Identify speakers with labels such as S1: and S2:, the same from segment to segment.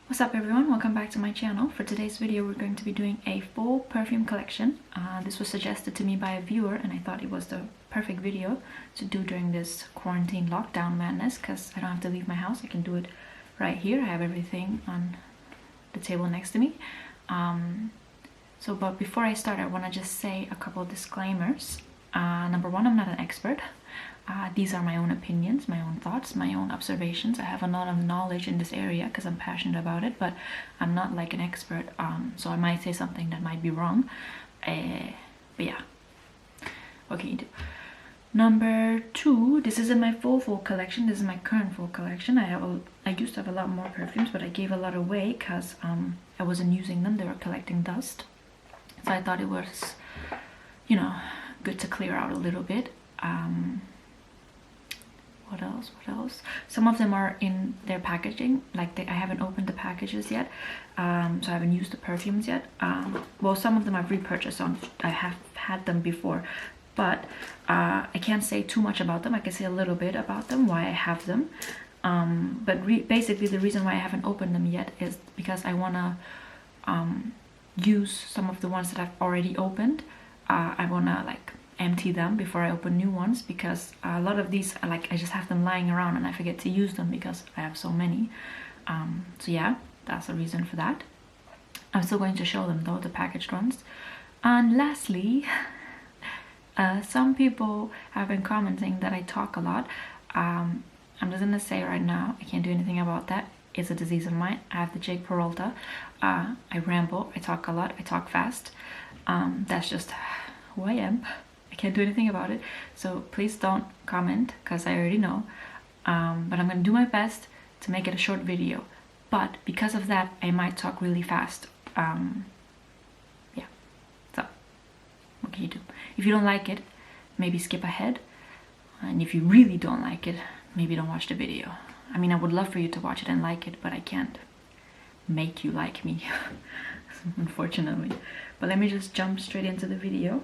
S1: What's up everyone, welcome back to my channel. For today's video we're going to be doing a full perfume collection. This was suggested to me by a viewer and I thought it was the perfect video to do during this quarantine lockdown madness because I don't have to leave my house. I can do it right here. I have everything on the table next to me. But before I start, I want to just say a couple of disclaimers. Number one, I'm not an expert. These are my own opinions, my own thoughts, my own observations. I have a lot of knowledge in this area because I'm passionate about it, but I'm not like an expert, so I might say something that might be wrong. But yeah, what can you do? Number two, this isn't my full collection. This is my current full collection. I used to have a lot more perfumes, but I gave a lot away because I wasn't using them. They were collecting dust, so I thought it was, you know, good to clear out a little bit. What else? Some of them are in their packaging, like I haven't opened the packages yet, so I haven't used the perfumes yet. Well, some of them I've repurchased, so I have had them before, but I can't say too much about them. I can say a little bit about them, why I have them, but basically the reason why I haven't opened them yet is because I want to use some of the ones that I've already opened. I want to like empty them before I open new ones, because a lot of these I just have them lying around and I forget to use them because I have so many. So yeah, that's the reason for that. I'm still going to show them though, the packaged ones. And lastly, some people have been commenting that I talk a lot. I'm just gonna say right now, I can't do anything about that. It's a disease of mine. I have the Jake Peralta. I ramble, I talk a lot, I talk fast. That's just who I am. I can't do anything about it, so please don't comment because I already know. But I'm gonna do my best to make it a short video, but because of that I might talk really fast. Yeah, so what can you do? If you don't like it, maybe skip ahead, and if you really don't like it, maybe don't watch the video. I mean, I would love for you to watch it and like it, but I can't make you like me unfortunately. But let me just jump straight into the video.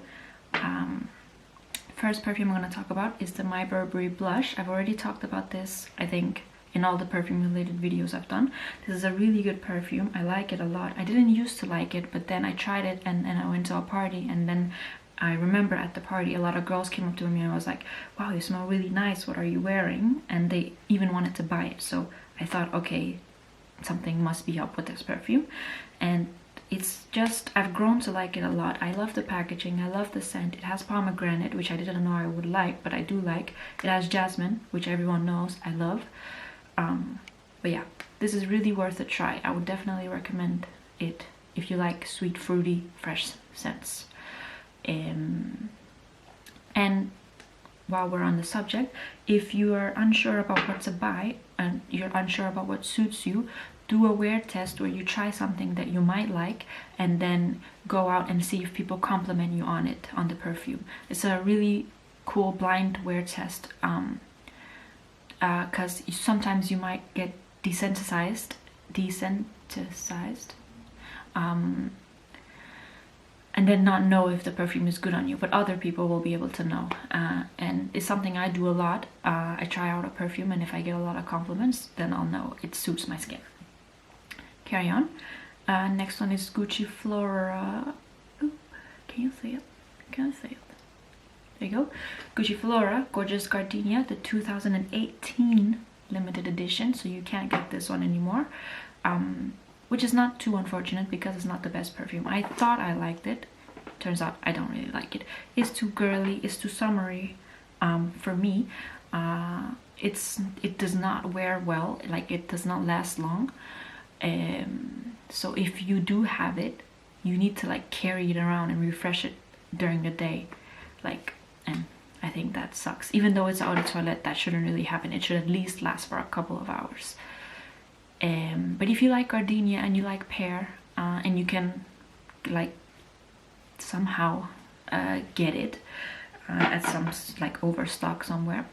S1: First perfume I'm going to talk about is the My Burberry Blush. I've already talked about this, I think, in all the perfume related videos I've done. This is a really good perfume. I like it a lot. I didn't used to like it, but then I tried it and I went to a party, and then I remember at the party a lot of girls came up to me and I was like, wow, you smell really nice, what are you wearing? And they even wanted to buy it, so I thought, okay, something must be up with this perfume. And it's just, I've grown to like it a lot. I love the packaging, I love the scent. It has pomegranate, which I didn't know I would like, but I do like. It has jasmine, which everyone knows I love. But yeah, this is really worth a try. I would definitely recommend it if you like sweet, fruity, fresh scents. And while we're on the subject, if you are unsure about what to buy and you're unsure about what suits you, do a wear test where you try something that you might like and then go out and see if people compliment you on it, on the perfume. It's a really cool blind wear test, because sometimes you might get desensitized, and then not know if the perfume is good on you, but other people will be able to know. And it's something I do a lot. I try out a perfume, and if I get a lot of compliments, then I'll know it suits my skin. Carry on. Next one is Gucci Flora. Ooh, can you see it? Can I see it? There you go. Gucci Flora Gorgeous Gardenia, the 2018 limited edition, so you can't get this one anymore. Which is not too unfortunate because it's not the best perfume. I thought I liked it. Turns out I don't really like it. It's too girly, it's too summery for me. It does not wear well, like it does not last long. So if you do have it, you need to like carry it around and refresh it during the day, and I think that sucks. Even though it's eau de toilette, that shouldn't really happen. It should at least last for a couple of hours. But if you like Gardenia and you like pear, and you can like somehow get it at some like overstock somewhere,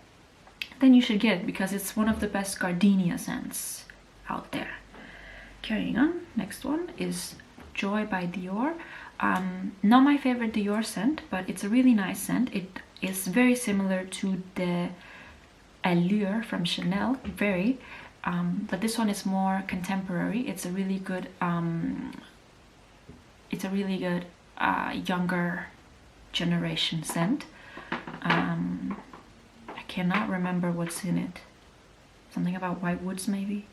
S1: then you should get it because it's one of the best Gardenia scents out there. Carrying on, next one is Joy by Dior. Not my favorite Dior scent, but it's a really nice scent. It is very similar to the Allure from Chanel, very, but this one is more contemporary. It's a really good younger generation scent. I cannot remember what's in it. Something about white woods maybe,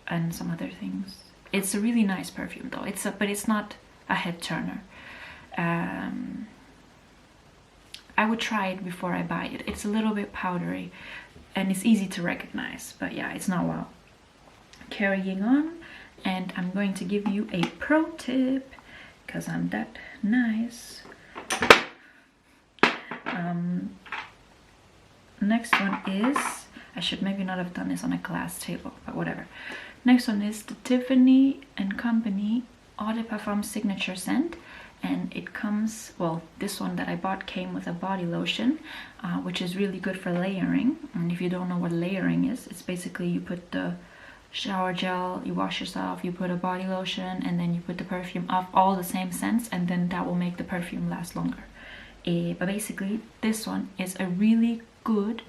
S1: and some other things. It's a really nice perfume though. But it's not a head turner. I would try it before I buy it. It's a little bit powdery and it's easy to recognize, but yeah, it's not wow. Carrying on, and I'm going to give you a pro tip because I'm that nice. Next one is, I should maybe not have done this on a glass table, but whatever. Next one is the Tiffany Co Eau de Parfum signature scent, and it comes, well, this one that I bought came with a body lotion, which is really good for layering. And if you don't know what layering is, it's basically you put the shower gel, you wash yourself, you put a body lotion, and then you put the perfume of all the same scents, and then that will make the perfume last longer. But basically this one is a really good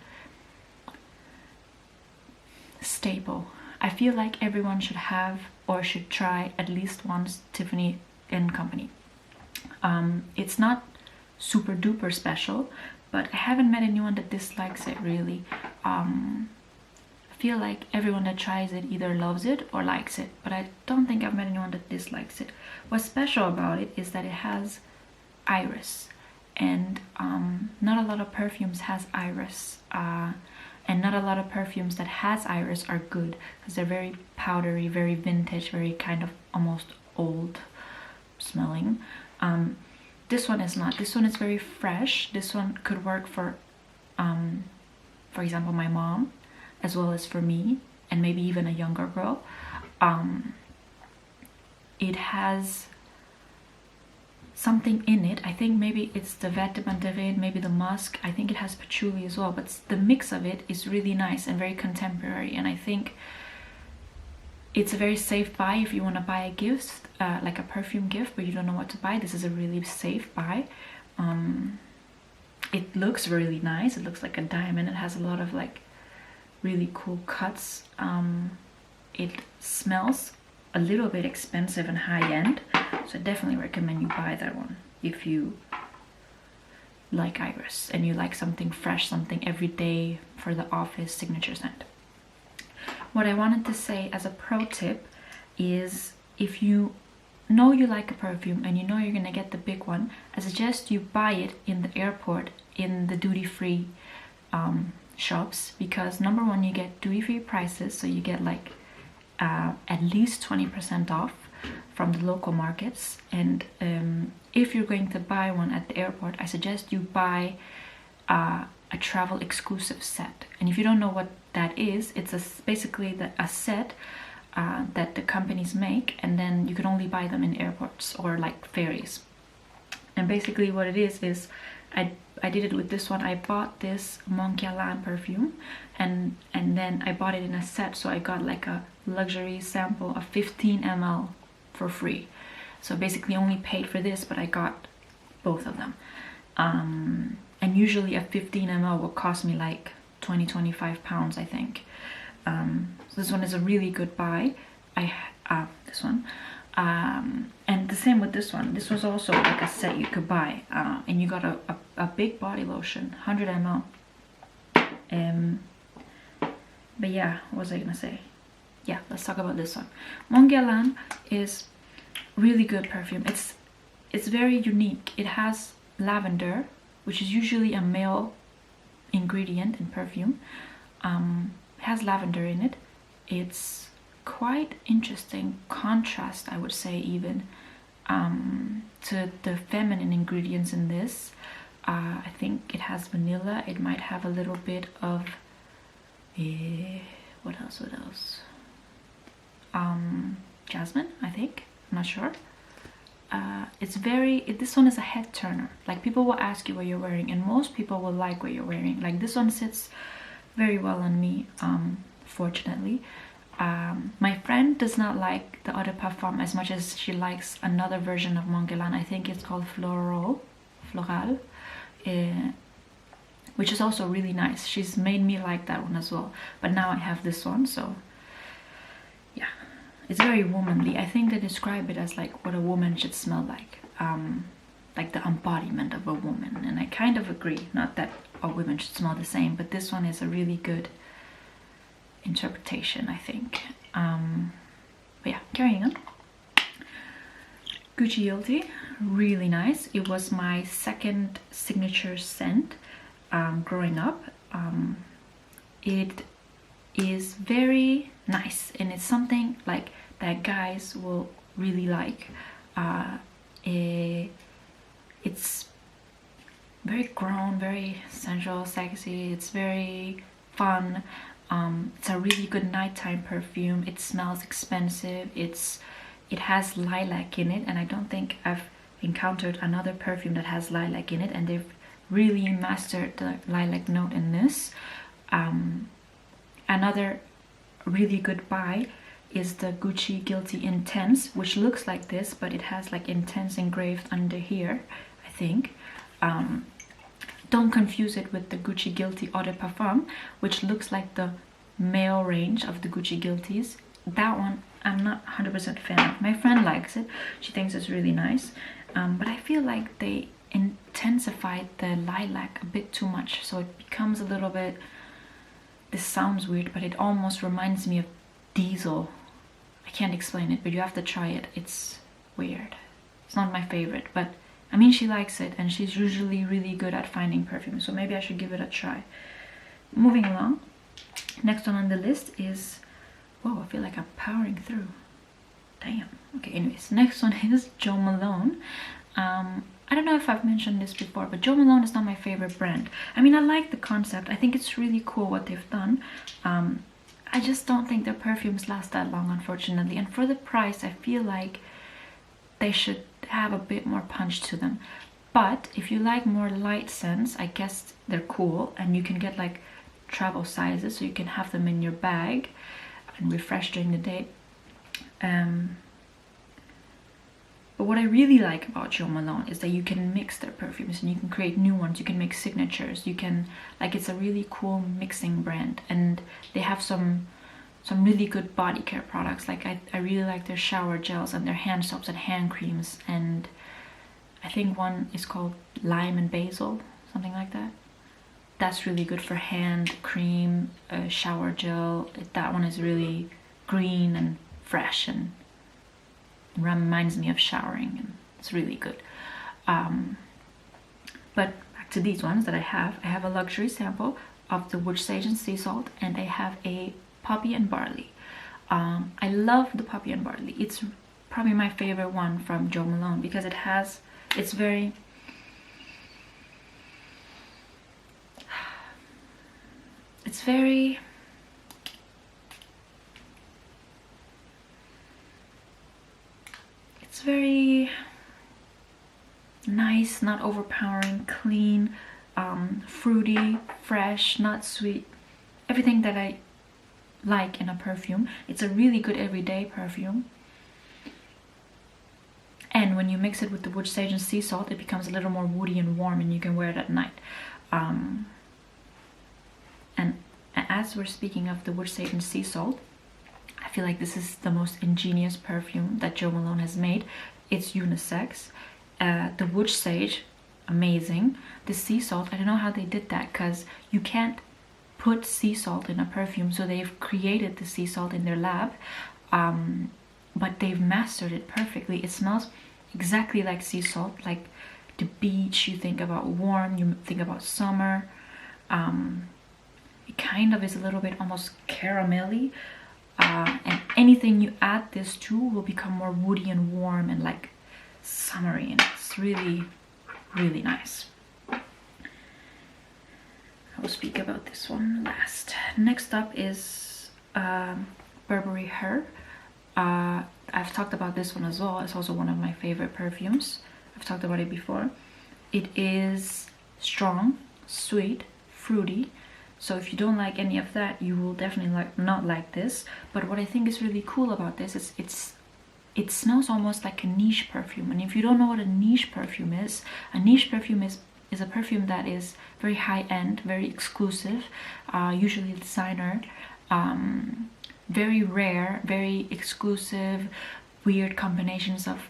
S1: staple. I feel like everyone should have or should try at least once Tiffany Co. It's not super duper special, but I haven't met anyone that dislikes it really. I feel like everyone that tries it either loves it or likes it, but I don't think I've met anyone that dislikes it. What's special about it is that it has iris, and not a lot of perfumes has iris, and not a lot of perfumes that has iris are good because they're very powdery, very vintage, very kind of almost old smelling. This one is not. This one is very fresh. This one could work for example, my mom, as well as for me, and maybe even a younger girl. It has something in it. I think maybe it's the vert de mandarine, maybe the musk. I think it has patchouli as well, but the mix of it is really nice and very contemporary, and I think it's a very safe buy if you want to buy a gift, like a perfume gift, but you don't know what to buy. This is a really safe buy. It looks really nice. It looks like a diamond. It has a lot of like really cool cuts. It smells a little bit expensive and high-end, so I definitely recommend you buy that one if you like iris and you like something fresh, something everyday for the office signature scent. What I wanted to say as a pro tip is, if you know you like a perfume and you know you're gonna get the big one, I suggest you buy it in the airport in the duty-free shops, because number one, you get duty-free prices, so you get like at least 20% off from the local markets. And if you're going to buy one at the airport, I suggest you buy a travel exclusive set. And if you don't know what that is, it's basically a set that the companies make, and then you can only buy them in airports or like ferries. And basically what it is I did it with this one. I bought this Mon Guerlain perfume, and then I bought it in a set, so I got like a luxury sample of 15 ml for free. So basically only paid for this, but I got both of them. And usually a 15 ml will cost me like 20-25 pounds, I think. So this one is a really good buy. This one. And the same with this one. This was also like a set you could buy, and you got a big body lotion, 100 ml. But yeah, what was I gonna say? Yeah, let's talk about this one. Mon Guerlain is really good perfume. It's very unique. It has lavender, which is usually a male ingredient in perfume. It has lavender in it. It's quite interesting contrast, I would say, even to the feminine ingredients in this. I think it has vanilla. It might have a little bit of what else? Jasmine, I think. I'm not sure. This one is a head turner. Like, people will ask you what you're wearing, and most people will like what you're wearing. Like, this one sits very well on me, fortunately. My friend does not like the Eau de Parfum as much as she likes another version of Mon Guerlain. I think it's called Floral, which is also really nice. She's made me like that one as well. But now I have this one, so it's very womanly. I think they describe it as like what a woman should smell like the embodiment of a woman, and I kind of agree. Not that all women should smell the same, but this one is a really good interpretation, I think. But yeah, carrying on. Gucci Guilty, really nice. It was my second signature scent growing up. It is very nice, and it's something like that guys will really like. It's very grown, very sensual, sexy. It's very fun. It's a really good nighttime perfume. It smells expensive. It has lilac in it, and I don't think I've encountered another perfume that has lilac in it, and they've really mastered the lilac note in this. Another really good buy is the Gucci Guilty Intense, which looks like this, but it has like Intense engraved under here, I think. Don't confuse it with the Gucci Guilty Eau de Parfum, which looks like the male range of the Gucci Guilties. That one I'm not 100% fan of. My friend likes it. She thinks it's really nice. But I feel like they intensified the lilac a bit too much, so it becomes a little bit, this sounds weird, but it almost reminds me of Diesel. I can't explain it, but you have to try it. It's weird. It's not my favorite, but I mean, she likes it, and she's usually really good at finding perfume, so maybe I should give it a try. Moving along, next one on the list is, whoa, I feel like I'm powering through. Damn. Okay, anyways, next one is Jo Malone. I don't know if I've mentioned this before, but Jo Malone is not my favorite brand. I mean, I like the concept. I think it's really cool what they've done. I just don't think their perfumes last that long, unfortunately. And for the price, I feel like they should have a bit more punch to them. But if you like more light scents, I guess they're cool, and you can get like travel sizes, so you can have them in your bag and refresh during the day. But what I really like about Jo Malone is that you can mix their perfumes and you can create new ones. You can make signatures. You can, like, it's a really cool mixing brand, and they have some really good body care products. Like I really like their shower gels and their hand soaps and hand creams, and I think one is called Lime and Basil, something like that. That's really good for hand cream, shower gel. That one is really green and fresh and reminds me of showering, and it's really good. But back to these ones that I have a luxury sample of the Wood Sage and Sea Salt, and I have a Poppy and Barley. I love the Poppy and Barley. It's probably my favorite one from Jo Malone because it's very nice, not overpowering, clean, fruity, fresh, not sweet. Everything that I like in a perfume. It's a really good everyday perfume. And when you mix it with the Wood Sage and Sea Salt, it becomes a little more woody and warm, and you can wear it at night. And as we're speaking of the Wood Sage and Sea Salt, I feel like this is the most ingenious perfume that Jo Malone has made. It's unisex. The Wood Sage, amazing. The Sea Salt, I don't know how they did that, because you can't put sea salt in a perfume, so they've created the sea salt in their lab, but they've mastered it perfectly. It smells exactly like sea salt, like the beach. You think about warm, you think about summer. It kind of is a little bit almost caramelly, and anything you add this to will become more woody and warm and like summery, and it's really, really nice. I will speak about this one last. Next up is Burberry Her. I've talked about this one as well. It's also one of my favorite perfumes. I've talked about it before. It is strong, sweet, fruity. So if you don't like any of that, you will definitely not like this. But what I think is really cool about this is it smells almost like a niche perfume. And if you don't know what a niche perfume is, a niche perfume is a perfume that is very high-end, very exclusive, usually designer, very rare, very exclusive, weird combinations of,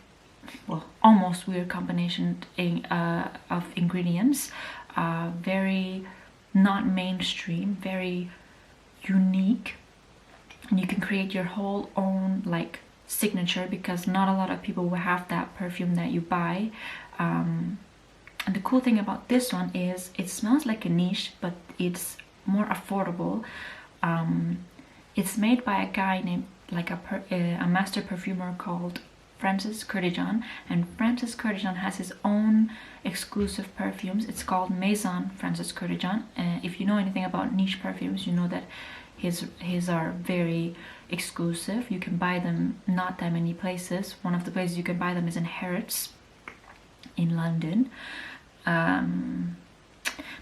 S1: well, almost weird combination of ingredients, very not mainstream, very unique, and you can create your whole own like signature, because not a lot of people will have that perfume that you buy. And the cool thing about this one is it smells like a niche, but it's more affordable. It's made by a guy named, like a master perfumer called Francis Kurkdjian, and Francis Kurkdjian has his own exclusive perfumes. It's called Maison Francis Kurkdjian. If you know anything about niche perfumes, you know that his are very exclusive. You can buy them not that many places. One of the places you can buy them is in Harrods in London.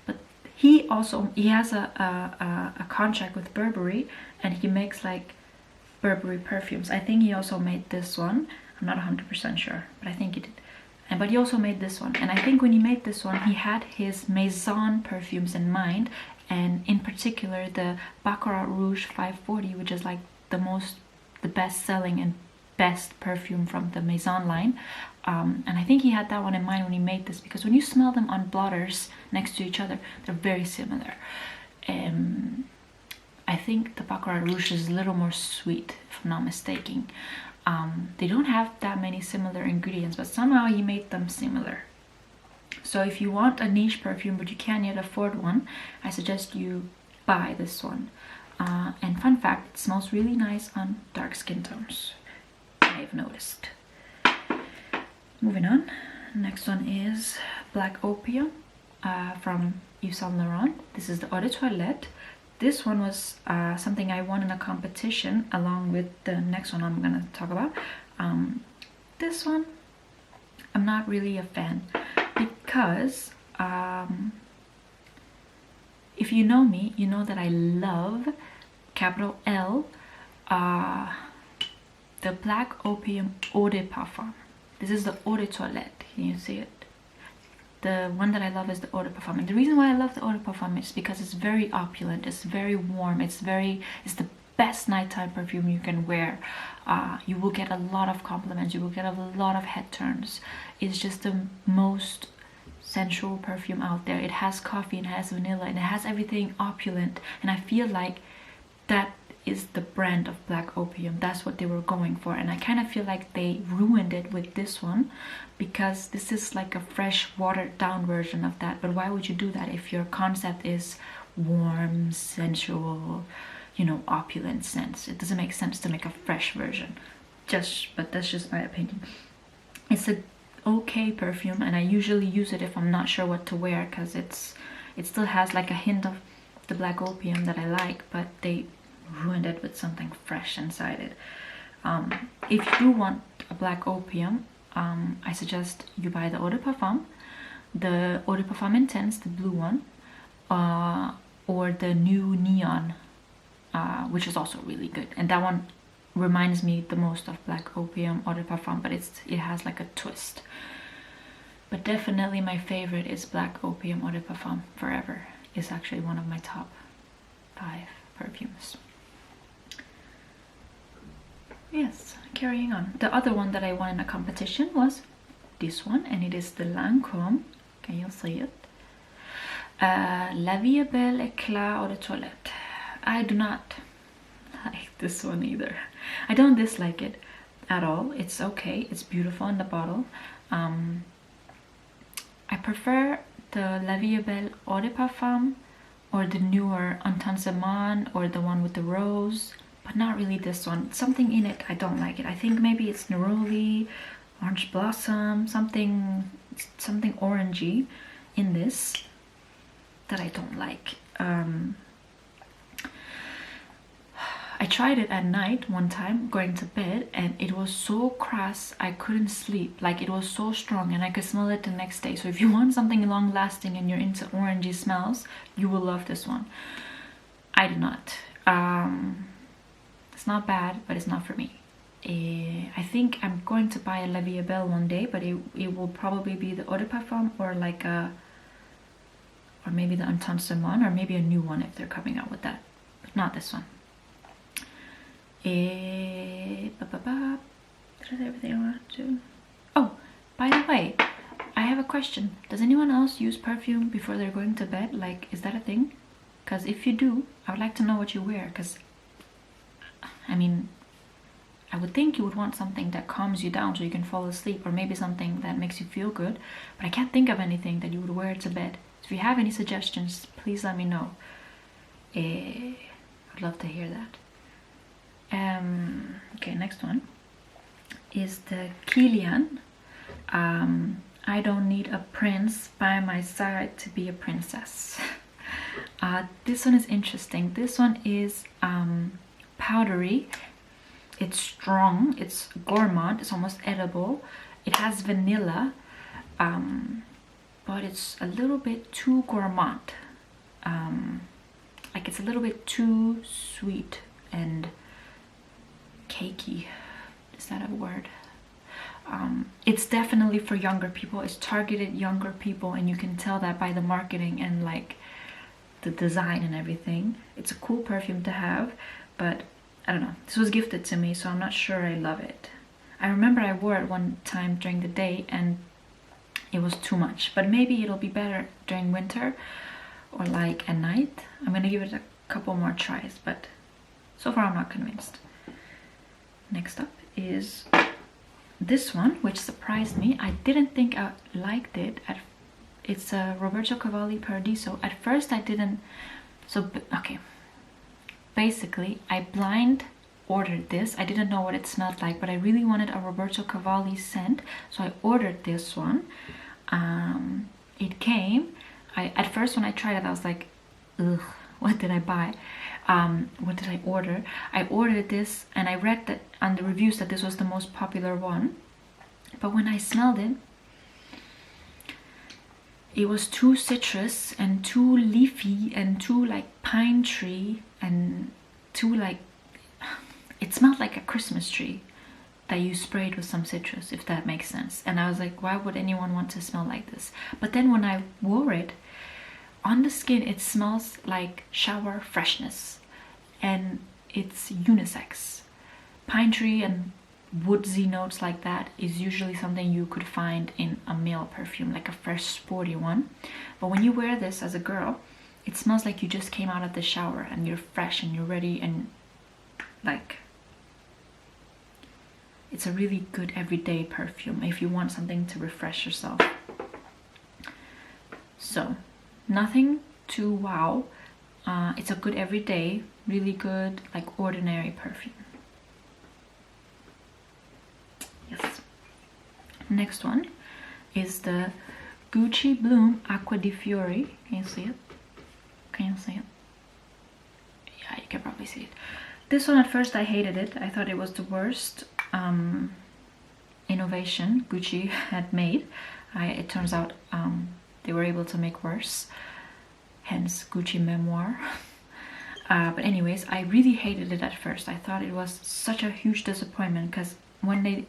S1: But he has a contract with Burberry, and he makes like Burberry perfumes. I think he also made this one. I'm not 100% sure, but I think he did. But he also made this one, and I think when he made this one, he had his Maison perfumes in mind, and in particular the Baccarat Rouge 540, which is like the best selling and best perfume from the Maison line. And I think he had that one in mind when he made this, because when you smell them on blotters next to each other, they're very similar. I think the Baccarat Rouge is a little more sweet, if I'm not mistaken. They don't have that many similar ingredients, but somehow he made them similar. So if you want a niche perfume but you can't yet afford one, I suggest you buy this one. And fun fact, it smells really nice on dark skin tones, I've noticed. Moving on, next one is Black Opium from Yves Saint Laurent. This is the Eau de Toilette. This one was something I won in a competition along with the next one I'm gonna talk about. This one, I'm not really a fan, because if you know me, you know that I love, capital L, the Black Opium Eau de Parfum. This is the Eau de Toilette. Can you see it? The one that I love is the Eau de Parfum. And the reason why I love the Eau de Parfum is because it's very opulent, it's very warm, it's the best nighttime perfume you can wear. You will get a lot of compliments, you will get a lot of head turns. It's just the most sensual perfume out there. It has coffee, it has vanilla, and it has everything opulent. And I feel like that is the brand of Black Opium. That's what they were going for, and I kind of feel like they ruined it with this one, because this is like a fresh, watered down version of that. But why would you do that if your concept is warm, sensual, you know, opulent scents? It doesn't make sense to make a fresh version. But that's just my opinion. It's a okay perfume, and I usually use it if I'm not sure what to wear, because it still has like a hint of the Black Opium that I like, but they ruined it with something fresh inside it. If you do want a Black Opium, I suggest you buy the Eau de Parfum, the Eau de Parfum Intense, the blue one, or the new Neon, which is also really good. And that one reminds me the most of Black Opium Eau de Parfum, but it has like a twist. But definitely my favorite is Black Opium Eau de Parfum forever. It's actually one of my top 5 perfumes. Yes, carrying on. The other one that I won in a competition was this one, and it is the Lancome. Can you see it? La Vie Belle Eclat Eau de Toilette. I do not like this one either. I don't dislike it at all. It's okay. It's beautiful in the bottle. I prefer the La Vie Belle Eau de Parfum, or the newer Untitled, or the one with the rose, but not really this one. Something in it, I don't like it. I think maybe it's neroli, orange blossom, something orangey in this that I don't like. I tried it at night one time going to bed, and it was so crass I couldn't sleep. Like, it was so strong, and I could smell it the next day. So if you want something long lasting and you're into orangey smells, you will love this one. I do not. It's not bad, but it's not for me. I think I'm going to buy a La Vie Belle one day, but it will probably be the Eau de Parfum, or like or maybe the Untitled, or maybe a new one if they're coming out with that, but not this one. Did I say everything I wanted to? Oh, by the way, I have a question. Does anyone else use perfume before they're going to bed? Like, is that a thing? Because if you do, I would like to know what you wear. Because, I mean, I would think you would want something that calms you down so you can fall asleep, or maybe something that makes you feel good, but I can't think of anything that you would wear to bed. So if you have any suggestions, please let me know. I'd love to hear that. Okay, next one is the Kilian. I don't need a prince by my side to be a princess. This one is interesting. This one is powdery. It's strong, it's gourmand, it's almost edible. It has vanilla, but it's a little bit too gourmand. Like it's a little bit too sweet and cakey. Is that a word? It's definitely for younger people. It's targeted younger people, and you can tell that by the marketing and like the design and everything. It's a cool perfume to have, but I don't know. This was gifted to me, so I'm not sure I love it. I remember I wore it one time during the day and it was too much, but maybe it'll be better during winter or like at night. I'm gonna give it a couple more tries, but so far I'm not convinced. Next up is this one, which surprised me. I didn't think I liked it. It's a Roberto Cavalli Paradiso. At first I didn't, so okay. Basically, I blind ordered this. I didn't know what it smelled like, but I really wanted a Roberto Cavalli scent, so I ordered this one. It came. At first when I tried it, I was like, ugh, what did I buy? What did I order? I ordered this, and I read that on the reviews that this was the most popular one. But when I smelled it, it was too citrus and too leafy and too like pine tree and too like, it smelled like a Christmas tree that you sprayed with some citrus, if that makes sense. And I was like, why would anyone want to smell like this? But then when I wore it on the skin, it smells like shower freshness, and it's unisex. Pine tree and woodsy notes like that is usually something you could find in a male perfume, like a fresh sporty one. But when you wear this as a girl, it smells like you just came out of the shower and you're fresh and you're ready, and like it's a really good everyday perfume if you want something to refresh yourself. So nothing too wow. It's a good everyday, really good like ordinary perfume. Yes. Next one is the Gucci Bloom Acqua di Fiori. Can you see it? Can you see it? Yeah, you can probably see it. This one, at first I hated it. I thought it was the worst innovation Gucci had made. It turns out they were able to make worse. Hence Gucci Memoir. But anyways, I really hated it at first. I thought it was such a huge disappointment, because when they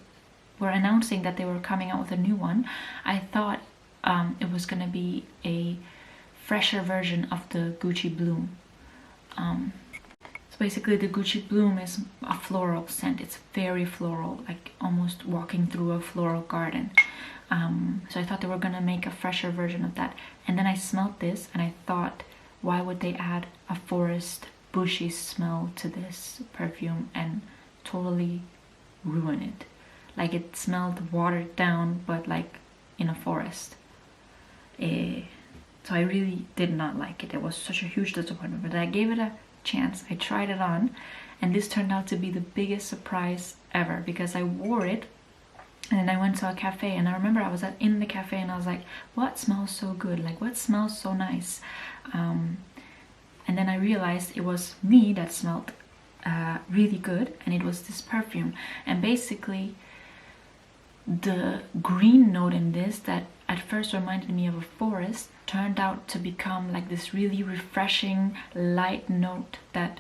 S1: were announcing that they were coming out with a new one, I thought it was gonna be a fresher version of the Gucci Bloom. So basically the Gucci Bloom is a floral scent. It's very floral, like almost walking through a floral garden. So I thought they were gonna make a fresher version of that. And then I smelled this and I thought, why would they add a forest bushy smell to this perfume and totally ruin it? Like, it smelled watered down, but like in a forest. So I really did not like it. It was such a huge disappointment, but I gave it a chance. I tried it on, and this turned out to be the biggest surprise ever, because I wore it and then I went to a cafe, and I remember I was in the cafe and I was like, what smells so good? Like, what smells so nice? And then I realized it was me that smelled really good, and it was this perfume. And basically the green note in this that at first reminded me of a forest turned out to become like this really refreshing light note that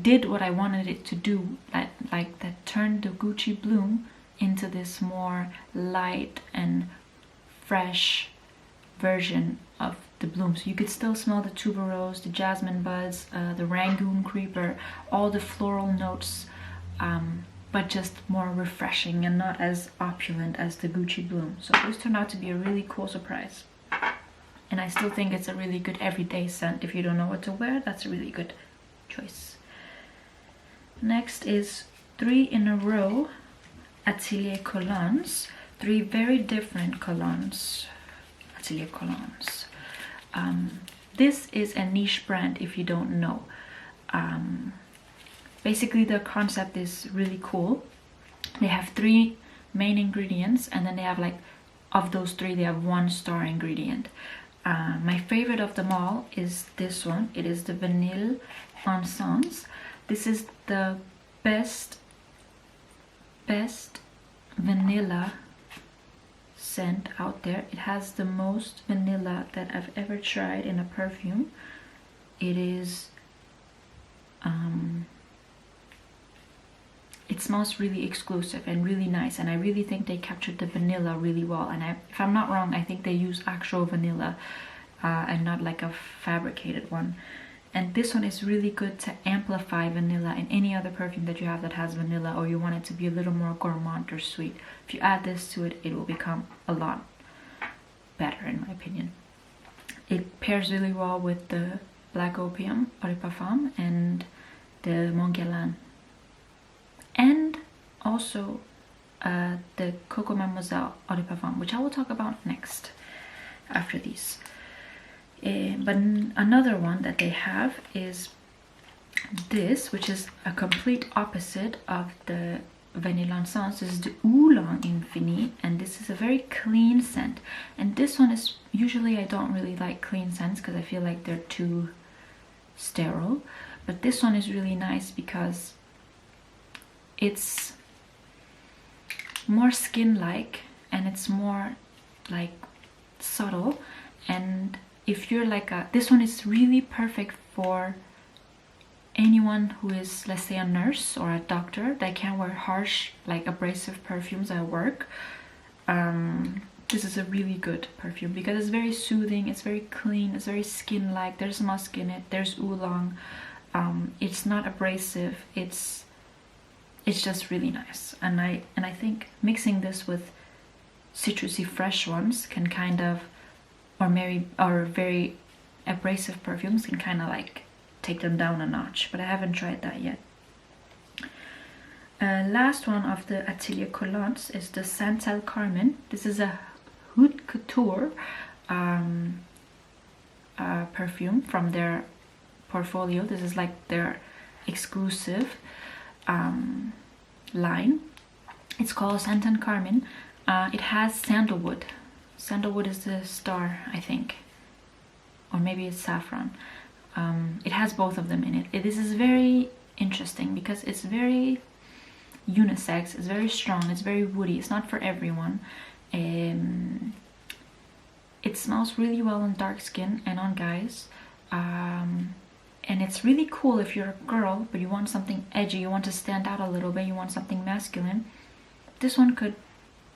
S1: did what I wanted it to do, that turned the Gucci Bloom into this more light and fresh version of the bloom. So you could still smell the tuberose, the jasmine buds, the Rangoon creeper, all the floral notes but just more refreshing and not as opulent as the Gucci Bloom. So this turned out to be a really cool surprise. And I still think it's a really good everyday scent. If you don't know what to wear, that's a really good choice. Next is 3 in a row Atelier colognes. 3 very different colognes. Atelier colognes. This is a niche brand if you don't know. Basically the concept is really cool. They have 3 main ingredients, and then they have like, of those 3 they have 1 star ingredient. My favorite of them all is this one. It is the Vanille Encens. This is the best vanilla scent out there. It has the most vanilla that I've ever tried in a perfume. It is it smells really exclusive and really nice, and I really think they captured the vanilla really well. And if I'm not wrong, I think they use actual vanilla and not like a fabricated one. And this one is really good to amplify vanilla in any other perfume that you have that has vanilla, or you want it to be a little more gourmand or sweet. If you add this to it, it will become a lot better in my opinion. It pairs really well with the Black Opium Eau de Parfum and the Mon Guerlain, and also the Coco Mademoiselle Eau de Parfum, which I will talk about next after these. But another one that they have is this, which is a complete opposite of the Vanille Encens. This is the Oolong Infini, and this is a very clean scent. And this one is, usually I don't really like clean scents because I feel like they're too sterile. But this one is really nice because it's more skin-like and it's more like subtle. And if you're like this one is really perfect for anyone who is, let's say, a nurse or a doctor that can't wear harsh, like abrasive perfumes at work. This is a really good perfume because it's very soothing, it's very clean, it's very skin-like. There's musk in it, there's oolong. It's not abrasive, it's just really nice. And I think mixing this with citrusy fresh ones can kind of, or very abrasive perfumes can kind of like take them down a notch, but I haven't tried that yet. Last one of the Atelier colognes is the Santal Carmine. This is a Haute Couture perfume from their portfolio. This is like their exclusive line. It's called Santal Carmine. It has sandalwood. Sandalwood is the star, I think, or maybe it's saffron. It has both of them in it. This is very interesting because it's very unisex, it's very strong, it's very woody, it's not for everyone. It smells really well on dark skin and on guys. And it's really cool if you're a girl but you want something edgy, you want to stand out a little bit, you want something masculine. This one could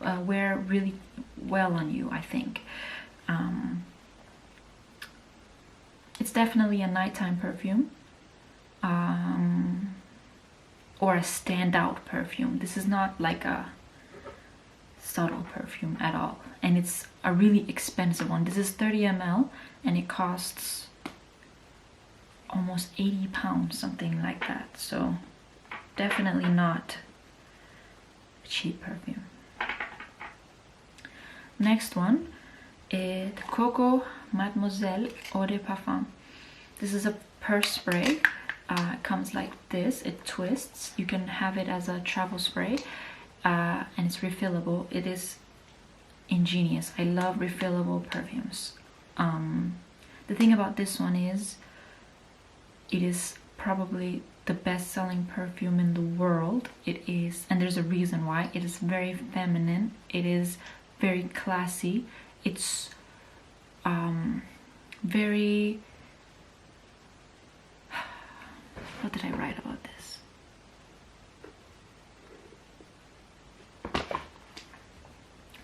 S1: wear really well on you, I think. It's definitely a nighttime perfume, or a standout perfume. This is not like a subtle perfume at all, and it's a really expensive one. This is 30 ml and it costs almost 80 pounds, something like that. So definitely not a cheap perfume. Next one is the Coco Mademoiselle Eau de Parfum. This is a purse spray. It comes like this, it twists. You can have it as a travel spray, and it's refillable. It is ingenious. I love refillable perfumes. The thing about this one is it is probably the best-selling perfume in the world. It is, and there's a reason why. It is very feminine, it is very classy, it's very, what did I write about this?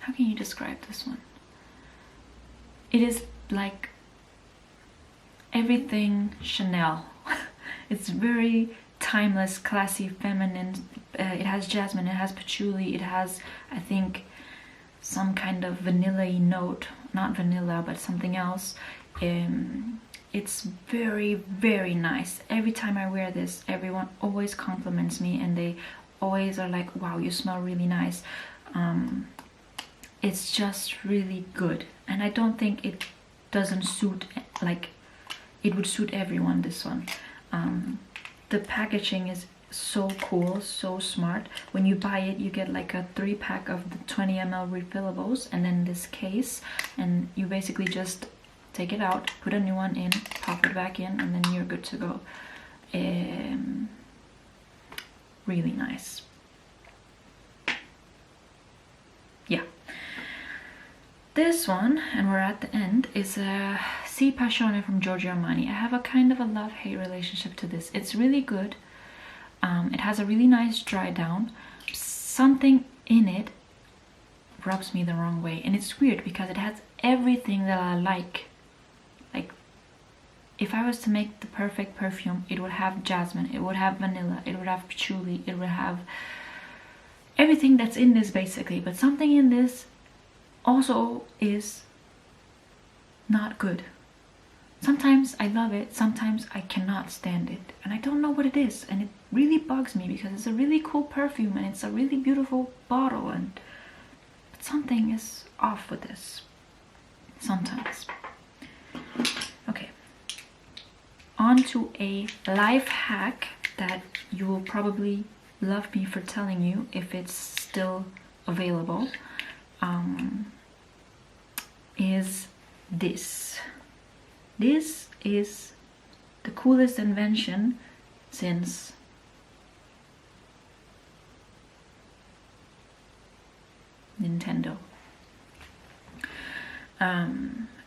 S1: How can you describe this one? It is like everything Chanel. It's very timeless, classy, feminine, it has jasmine, it has patchouli, it has, I think, some kind of vanilla-y note, not vanilla but something else. It's very, very nice. Every time I wear this, everyone always compliments me and they always are like, wow, you smell really nice. It's just really good, and I don't think it doesn't suit, like, it would suit everyone, this one. The packaging is so cool, so smart. When you buy it, you get like a 3-pack of the 20 ml refillables and then this case, and you basically just take it out, put a new one in, pop it back in, and then you're good to go. Really nice. Yeah. This one, and we're at the end, is a Si Passione from George Armani. I have a kind of a love-hate relationship to this. It's really good. It has a really nice dry down. Something in it rubs me the wrong way, and it's weird because it has everything that I like. Like, if I was to make the perfect perfume, it would have jasmine, it would have vanilla, it would have patchouli, it would have everything that's in this basically, but something in this also is not good. Sometimes I love it, sometimes I cannot stand it, and I don't know what it is, and it really bugs me because it's a really cool perfume and it's a really beautiful bottle, and but something is off with this sometimes. Okay, on to a life hack that you will probably love me for telling you if it's still available. Is this. This is the coolest invention since Nintendo.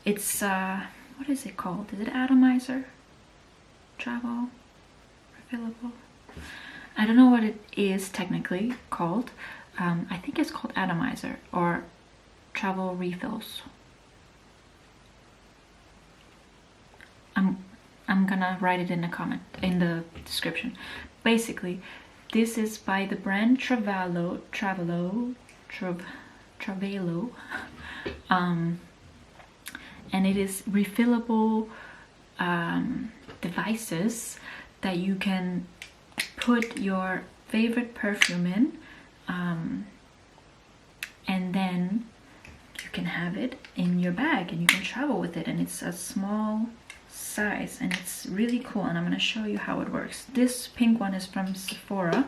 S1: It's what is it called? Is it atomizer? Travel refillable? I don't know what it is technically called. I think it's called atomizer or travel refills. I'm gonna write it in the comment, in the description. Basically, this is by the brand Travelo, and it is refillable devices that you can put your favorite perfume in, and then you can have it in your bag and you can travel with it, and it's a small size and it's really cool, and I'm going to show you how it works. This pink one is from Sephora.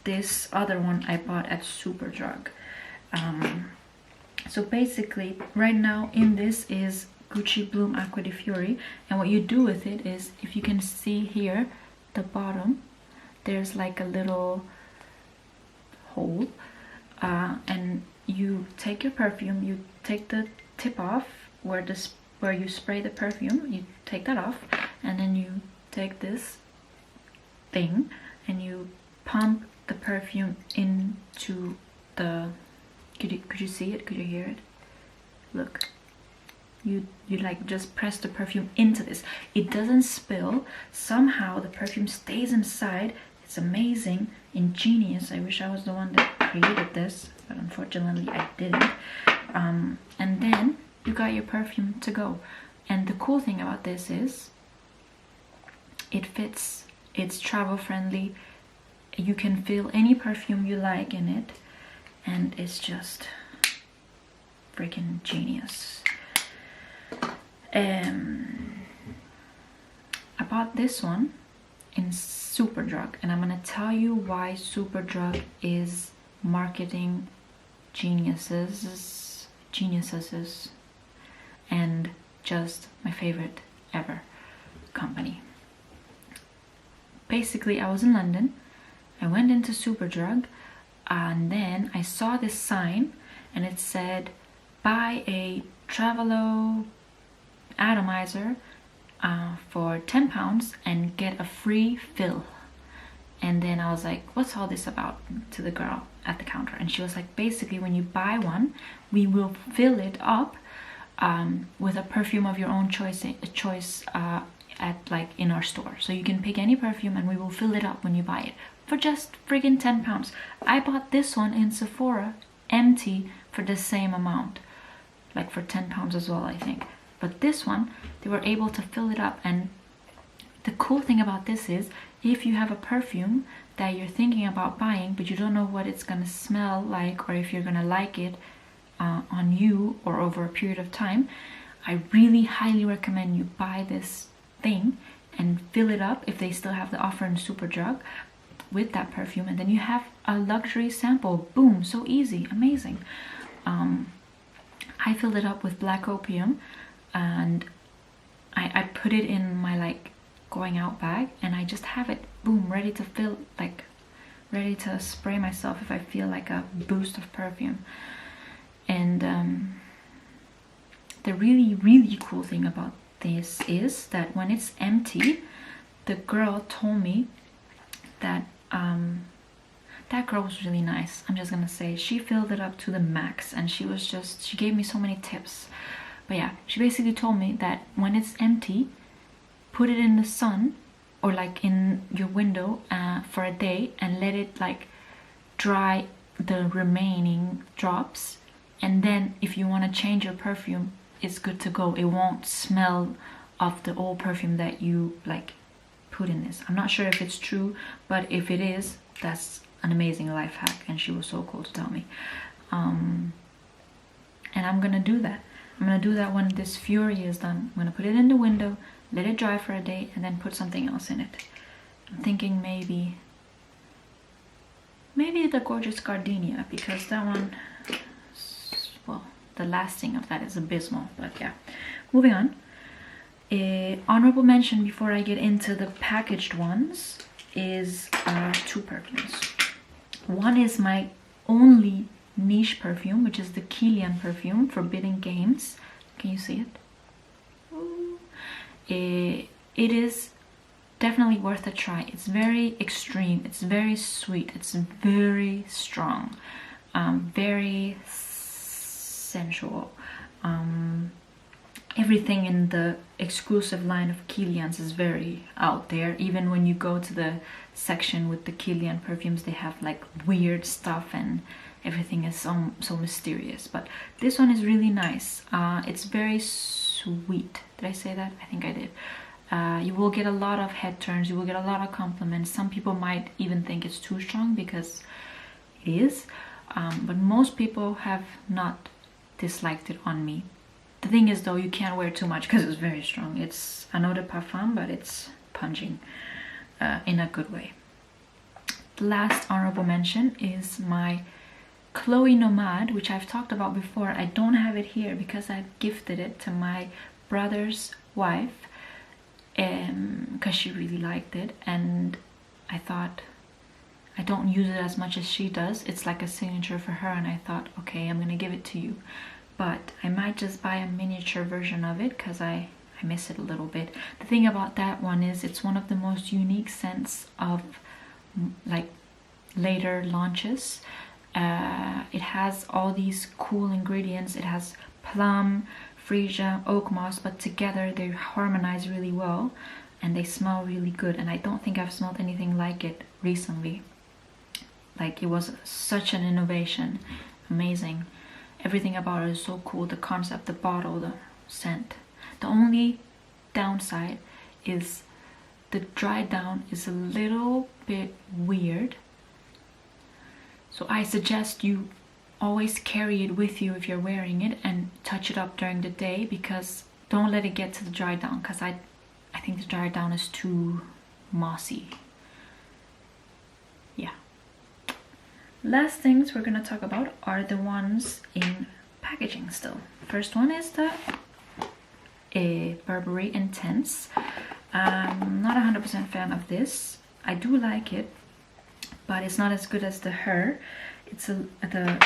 S1: This other one I bought at Superdrug. So basically right now in this is Gucci Bloom Acqua di Fiori, and what you do with it is, if you can see here the bottom, there's like a little hole, and you take your perfume, you take the tip off where you spray the perfume, you take that off, and then you take this thing and you pump the perfume into the, could you see it? Could you hear it? Look, you like just press the perfume into this. It doesn't spill. Somehow the perfume stays inside. It's amazing, ingenious. I wish I was the one that created this, but unfortunately I didn't. And then you got your perfume to go. And the cool thing about this is it fits, it's travel friendly, you can fill any perfume you like in it, and it's just freaking genius. I bought this one in Superdrug, and I'm gonna tell you why Superdrug is marketing geniuses, and just my favorite ever company. Basically, I was in London, I went into Superdrug, and then I saw this sign and it said buy a Travelo atomizer for £10 and get a free fill. And then I was like, what's all this about, to the girl at the counter, and she was like, basically when you buy one, we will fill it up with a perfume of your own choice at like in our store. So you can pick any perfume and we will fill it up when you buy it for just friggin' £10. I bought this one in Sephora empty for the same amount, like for £10 as well, I think. But this one, they were able to fill it up. And the cool thing about this is, if you have a perfume that you're thinking about buying but you don't know what it's gonna smell like, or if you're gonna like it on you or over a period of time, I really highly recommend you buy this thing and fill it up if they still have the offer in Superdrug with that perfume, and then you have a luxury sample. Boom, so easy, amazing. I filled it up with Black Opium, and I put it in my like going out bag, and I just have it, boom, ready to fill, like ready to spray myself if I feel like a boost of perfume. And the really cool thing about this is that when it's empty, the girl told me that that girl was really nice. I'm just gonna say, she filled it up to the max, and she gave me so many tips. But yeah, she basically told me that when it's empty, put it in the sun or like in your window for a day, and let it like dry the remaining drops, and then if you want to change your perfume, it's good to go. It won't smell of the old perfume that you like put in this. I'm not sure if it's true, but if it is, that's an amazing life hack, and she was so cool to tell me. And I'm gonna do that. I'm gonna do that when this Fury is done. I'm gonna put it in the window, let it dry for a day, and then put something else in it. I'm thinking maybe the gorgeous Gardenia, because that one, well, the lasting of that is abysmal. But yeah, moving on. Honorable mention before I get into the packaged ones is two perfumes. One is my only niche perfume, which is the Kilian perfume, Forbidden Games. Can you see it? It is definitely worth a try. It's very extreme, it's very sweet, it's very strong, very sensual. Everything in the exclusive line of Kilian's is very out there. Even when you go to the section with the Kilian perfumes, they have like weird stuff and everything is so mysterious. But this one is really nice. It's very sweet. Did I say that? I think I did. You will get a lot of head turns, you will get a lot of compliments. Some people might even think it's too strong, because it is, but most people have not disliked it on me. The thing is though, you can't wear too much because it's very strong. It's an eau de parfum, but it's pungent in a good way. The last honorable mention is my Chloe Nomad, which I've talked about before. I don't have it here because I gifted it to my brother's wife, because she really liked it, and I thought, I don't use it as much as she does. It's like a signature for her, and I thought, okay, I'm gonna give it to you. But I might just buy a miniature version of it because I miss it a little bit. The thing about that one is it's one of the most unique scents of like later launches. It has all these cool ingredients. It has plum, freesia, oak moss, but together they harmonize really well and they smell really good. And I don't think I've smelled anything like it recently. Like, it was such an innovation. Amazing. Everything about it is so cool. The concept, the bottle, the scent. The only downside is the dry down is a little bit weird. So I suggest you always carry it with you if you're wearing it and touch it up during the day, because don't let it get to the dry down, because I think the dry down is too mossy. Yeah. Last things we're gonna talk about are the ones in packaging still. First one is the Burberry Intense. I'm not 100% fan of this. I do like it, but it's not as good as the Her. It's the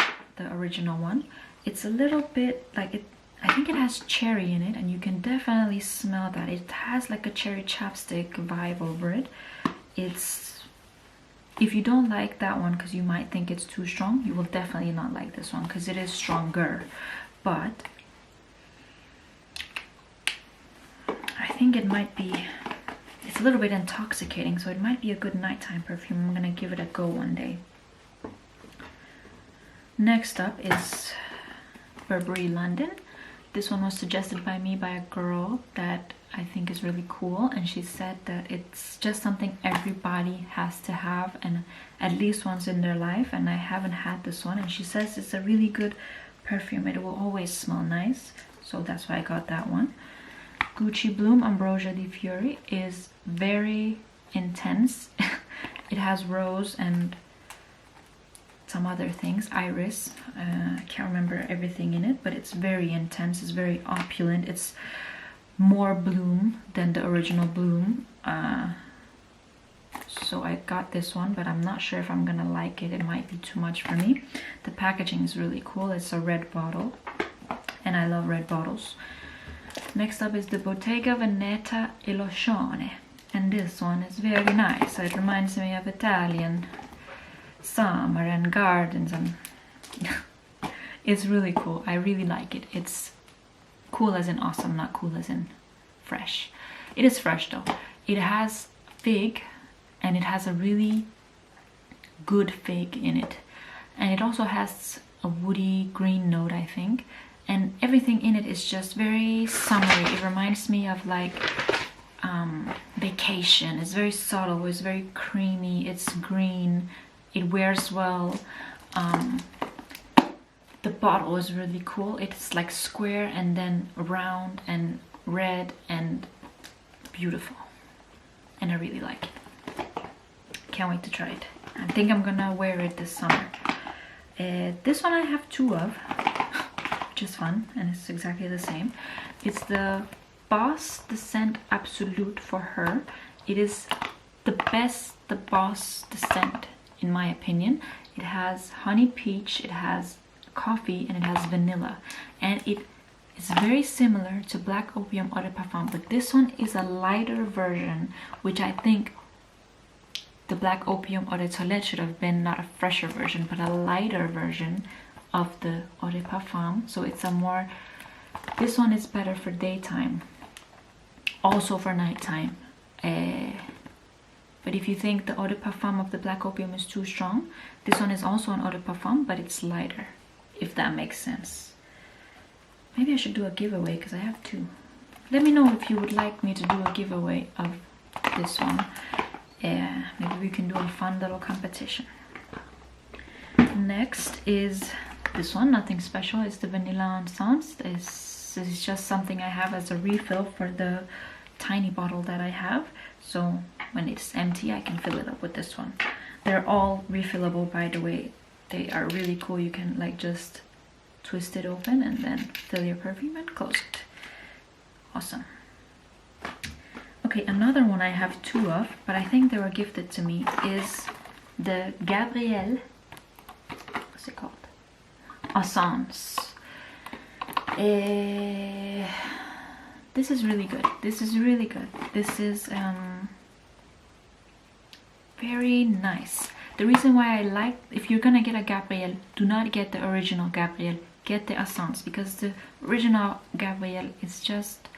S1: original one. It's a little bit like it. I think it has cherry in it, and you can definitely smell that. It has like a cherry chapstick vibe over it. If you don't like that one because you might think it's too strong, you will definitely not like this one because it is stronger. But I think it might be it's a little bit intoxicating, so it might be a good nighttime perfume. I'm gonna give it a go one day. Next up is Burberry London. This one was suggested by me by a girl that I think is really cool, and she said that it's just something everybody has to have and at least once in their life, and I haven't had this one, and she says it's a really good perfume. It will always smell nice, so that's why I got that one. Gucci Bloom Ambrosia di Fiori is very intense. It has rose and some other things, iris, I can't remember everything in it, but it's very intense, it's very opulent, it's more bloom than the original bloom, so I got this one, but I'm not sure if I'm gonna like it. It might be too much for me. The packaging is really cool. It's a red bottle, and I love red bottles. Next up is the Bottega Veneta Illusione, and this one is very nice. It reminds me of Italian summer and gardens, and it's really cool. I really like it. It's cool as in awesome, not cool as in fresh. It is fresh though. It has fig, and it has a really good fig in it, and it also has a woody green note, I think, and everything in it is just very summery. It reminds me of like vacation. It's very subtle, it's very creamy, it's green, it wears well. The bottle is really cool. It's like square and then round and red and beautiful, and I really like it. Can't wait to try it. I think I'm gonna wear it this summer. This one I have two of, which is fun, and it's exactly the same. It's the Boss Scent Absolute for Her. It is the best, the Boss scent in my opinion. It has honey peach, it has coffee, and it has vanilla, and it is very similar to Black Opium Eau de Parfum, but this one is a lighter version, which I think the Black Opium Eau de Toilette should have been not a fresher version, but a lighter version of the Eau de Parfum. So it's a more, this one is better for daytime, also for nighttime. But if you think the Eau de Parfum of the Black Opium is too strong, this one is also an Eau de Parfum, but it's lighter, if that makes sense. Maybe I should do a giveaway because I have two. Let me know if you would like me to do a giveaway of this one. Maybe we can do a fun little competition. Next is this one, nothing special. It's the Vanilla Essence. This is just something I have as a refill for the tiny bottle that I have. So when it's empty, I can fill it up with this one. They're all refillable, by the way. They are really cool. You can like just twist it open and then fill your perfume and close it. Awesome. Okay, another one I have two of, but I think they were gifted to me, is the Gabrielle, what's it called? Essence. This is really good. This is really good. This is very nice. The reason why I like, if you're gonna get a Gabrielle, do not get the original Gabrielle, get the Essence, because the original Gabrielle is just,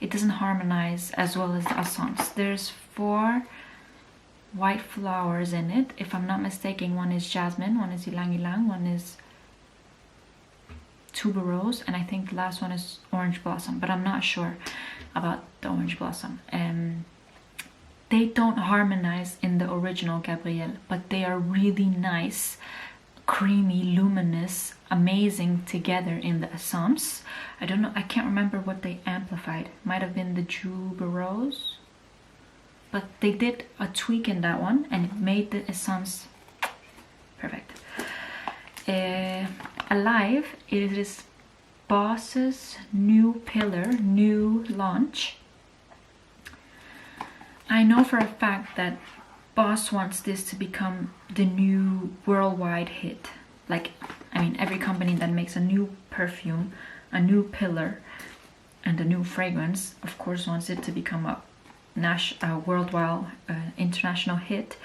S1: it doesn't harmonize as well as the Essence. There's 4 white flowers in it, if I'm not mistaken. One is jasmine, one is ylang ylang, one is tuberose, and I think the last one is orange blossom, but I'm not sure about the orange blossom. They don't harmonize in the original Gabrielle, but they are really nice, creamy, luminous, amazing together in the Essence. I don't know, I can't remember what they amplified. Might have been the tuberose, but they did a tweak in that one and it made the Essence perfect. Alive, it is Boss's new pillar, new launch. I know for a fact that Boss wants this to become the new worldwide hit. Like, I mean, every company that makes a new perfume, a new pillar, and a new fragrance, of course, wants it to become a worldwide, international hit.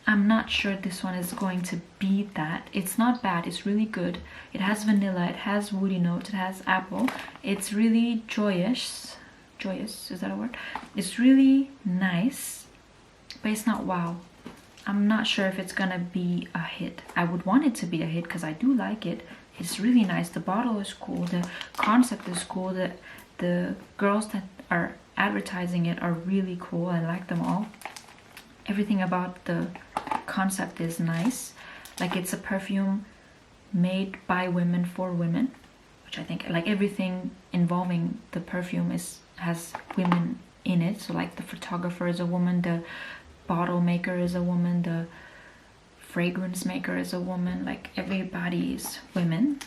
S1: I'm not sure this one is going to be that. It's not bad, it's really good. It has vanilla, it has woody notes, it has apple. It's really joyous, joyous, is that a word? It's really nice, but it's not wow. I'm not sure if it's gonna be a hit. I would want it to be a hit because I do like it. It's really nice. The bottle is cool, the concept is cool, the girls that are advertising it are really cool. I like them all. Everything about the concept is nice. Like, it's a perfume made by women for women, which I think, like, everything involving the perfume has women in it. So like the photographer is a woman, the bottle maker is a woman, the fragrance maker is a woman, like everybody is women.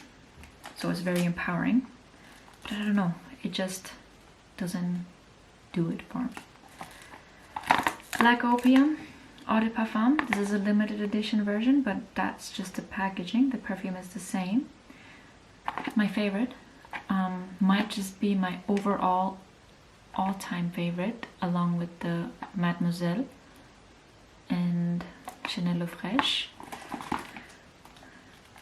S1: So it's very empowering. But I don't know, it just doesn't do it for me. Black Opium Eau de Parfum. This is a limited edition version, but that's just the packaging. The perfume is the same. My favorite. Might just be my overall all-time favorite, along with the Mademoiselle and Chanel Eau Fraiche.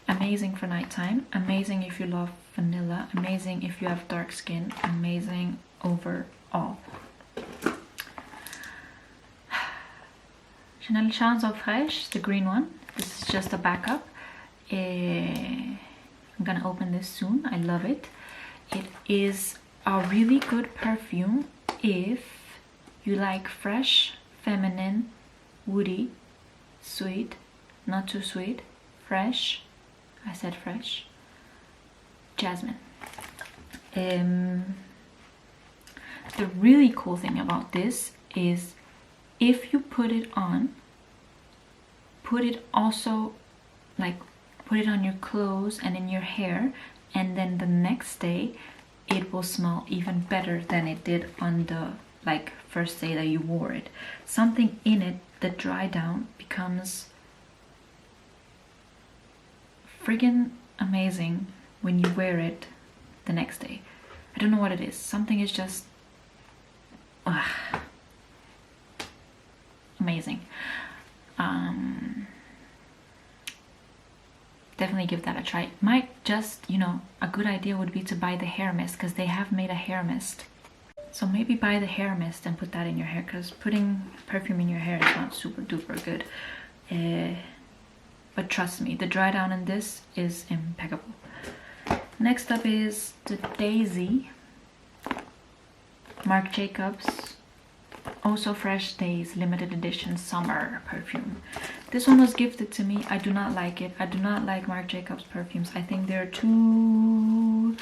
S1: Amazing for nighttime. Amazing if you love vanilla. Amazing if you have dark skin. Amazing overall. Chanel Chance Eau Fraiche, the green one. This is just a backup. I'm gonna open this soon. I love it. It is a really good perfume if you like fresh, feminine, woody, sweet, not too sweet, fresh. I said fresh. Jasmine. The really cool thing about this is if you put it on, put it also, like, put it on your clothes and in your hair, and then the next day it will smell even better than it did on the, like, first day that you wore it. Something in it, the dry down, becomes friggin' amazing when you wear it the next day. I don't know what it is. Something is just amazing. Definitely give that a try. Might just, you know, a good idea would be to buy the hair mist, because they have made a hair mist. So maybe buy the hair mist and put that in your hair, because putting perfume in your hair is not super duper good. But trust me, the dry down in this is impeccable. Next up is the Daisy Marc Jacobs Oh So Fresh Days limited edition summer perfume. This one was gifted to me. I do not like it. I do not like Marc Jacobs perfumes. I think they're too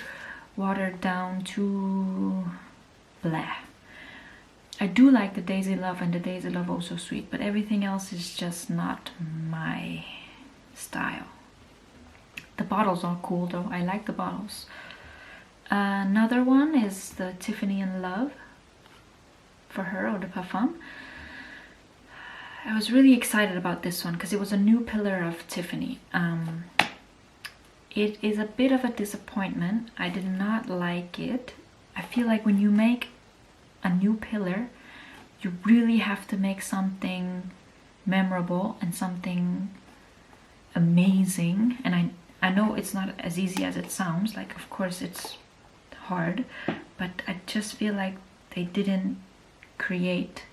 S1: watered down, too blah. I do like the Daisy Love and the Daisy Love Oh So Sweet, but everything else is just not my style. The bottles are cool though. I like the bottles. Another one is the Tiffany in Love for Her Eau de Parfum. I was really excited about this one because it was a new pillar of Tiffany. It is a bit of a disappointment. I did not like it. I feel like when you make a new pillar, you really have to make something memorable and something amazing. And I know it's not as easy as it sounds. Like, of course it's hard, but I just feel like they didn't create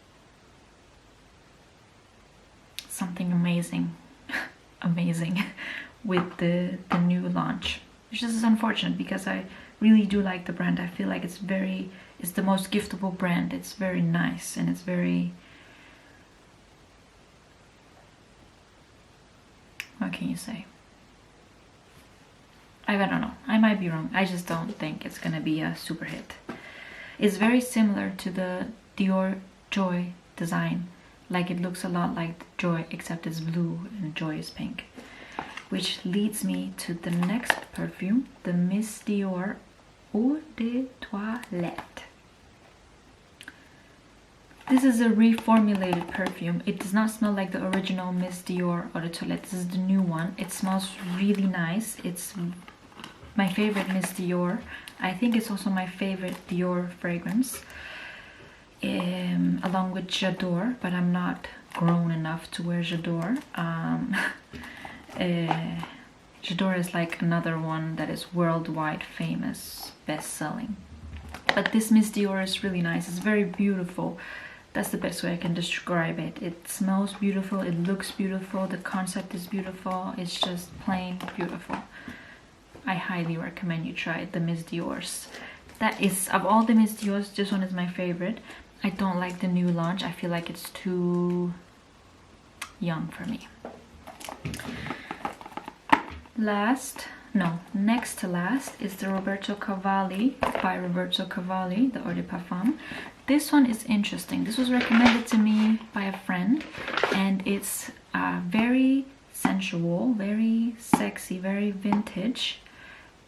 S1: something amazing with the new launch, which is unfortunate because I really do like the brand. I feel like it's the most giftable brand. It's very nice and it's very, what can you say? I don't know, I might be wrong. I just don't think it's gonna be a super hit. It's very similar to the Dior Joy design. Like, it looks a lot like Joy, except it's blue and Joy is pink. Which leads me to the next perfume, the Miss Dior Eau de Toilette. This is a reformulated perfume. It does not smell like the original Miss Dior Eau de Toilette. This is the new one. It smells really nice. It's my favorite Miss Dior. I think it's also my favorite Dior fragrance. Along with J'adore, but I'm not grown enough to wear J'adore. J'adore is like another one that is worldwide famous, best-selling. But this Miss Dior is really nice. It's very beautiful. That's the best way I can describe it. It smells beautiful, it looks beautiful, the concept is beautiful. It's just plain beautiful. I highly recommend you try the Miss Dior's. That is, of all the Miss Dior's, this one is my favorite. I don't like the new launch. I feel like it's too young for me. Next to last is the Roberto Cavalli by Roberto Cavalli, the Eau de Parfum. This one is interesting. This was recommended to me by a friend, and it's very sensual, very sexy, very vintage.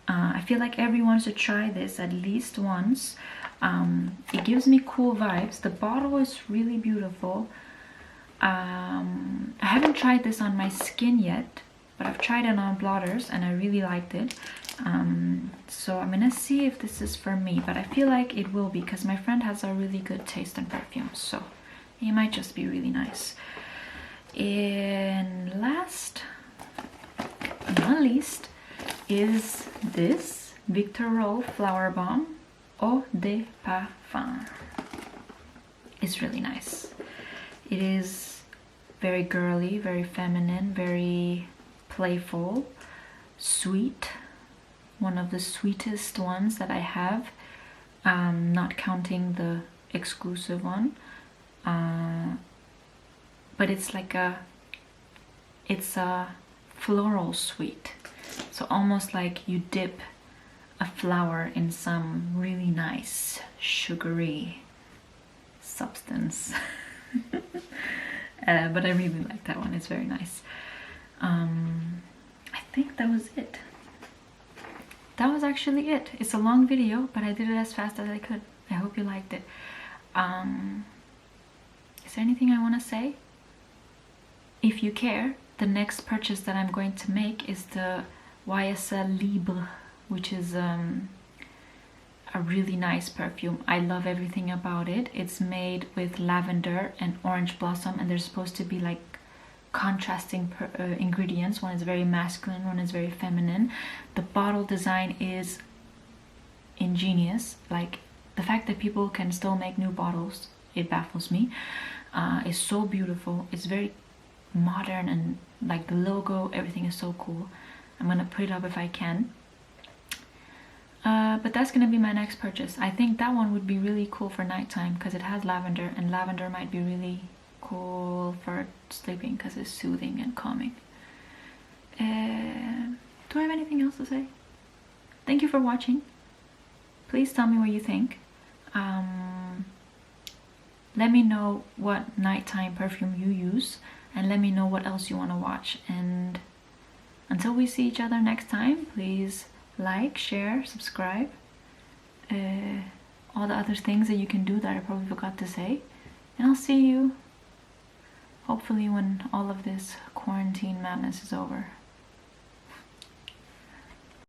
S1: I feel like everyone should try this at least once. It gives me cool vibes. The bottle is really beautiful. I haven't tried this on my skin yet, but I've tried it on blotters and I really liked it. So I'm gonna see if this is for me, but I feel like it will be because my friend has a really good taste in perfumes, so it might just be really nice. And last but not least is this Victor Roll Flower Bomb Eau de Parfum. It's really nice. It is very girly, very feminine, very playful, sweet. One of the sweetest ones that I have, not counting the exclusive one. But it's like it's a floral sweet. So almost like you dip a flower in some really nice sugary substance. But I really like that one. It's very nice. I think that was it. That was actually it. It's a long video, but I did it as fast as I could. I hope you liked it. Is there anything I want to say? If you care, the next purchase that I'm going to make is the YSL Libre, which is a really nice perfume. I love everything about it. It's made with lavender and orange blossom, and they're supposed to be like contrasting ingredients. One is very masculine, one is very feminine. The bottle design is ingenious. Like, the fact that people can still make new bottles, it baffles me. It's so beautiful. It's very modern, and like the logo, everything is so cool. I'm gonna put it up if I can. But that's gonna be my next purchase. I think that one would be really cool for nighttime because it has lavender, and lavender might be really cool for sleeping because it's soothing and calming. Do I have anything else to say? Thank you for watching. Please tell me what you think. Let me know what nighttime perfume you use, and let me know what else you want to watch. And until we see each other next time, please like, share, subscribe, all the other things that you can do that I probably forgot to say. And I'll see you hopefully when all of this quarantine madness is over.